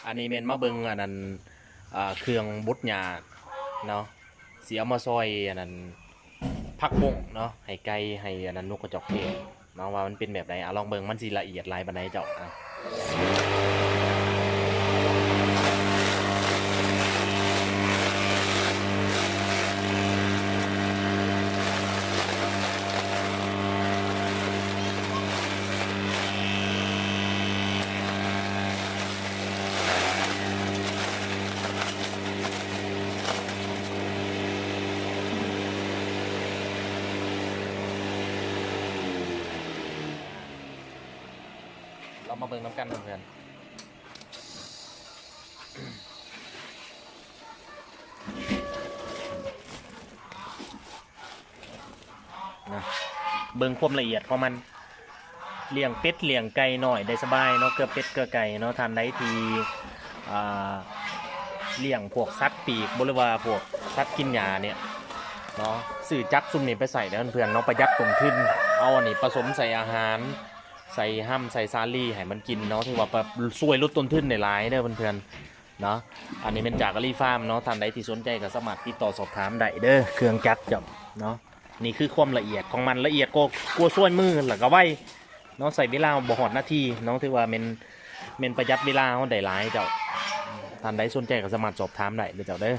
อันนี้เมนมาเบิงอันนั้นเครื่องบดหญ้าเนาะเสียมาซอยอันนั้นผักบงเนาะให้ไก่ให้อันนั้นนกกระจอกเทศเนาะว่ามันเป็นแบบไหนลองเบิงมันสิละเอียดลายปานใดเจ้าเรามาเบิงน้ำกันเพื่อนนะเบิงความละเอียดของมันเลี้ยงเป็ดเลี้ยงไก่หน่อยได้สบายเนาะเกลือเป็ดเกลือไก่เนาะทานได้ทีเลี้ยงพวกสัตว์ปีกบริวารพวกสัตว์กินหญ้าเนี่ยเนาะสื่อจักซุ่มนี่ไปใส่เด้อเพื่อนเนาะประหยัดต้นทุนเอาอันนี้ผสมใส่อาหารใส่ห้ำใส่ซาลี่ให้มันกินเนาะถือว่าช่วยลดต้นทุนในหลายเด้อเพื่อนๆเนาะอันนี้เป็นจากกะลี่ฟาร์มเนาะท่านใดที่สนใจก็สามารถติดต่อสอบถามได้เด้อเครื่องจักรจับเนาะนี่คือความละเอียดของมันละเอียดกลัวส่วนมือหรือก็ไว้เนาะใส่เวลาบ่หอดนาทีเนาะถือว่าเป็นประหยัดเวลาได้หลายเจ้าท่านใดสนใจก็สามารถสอบถามได้เด้อเจ้าเด้อ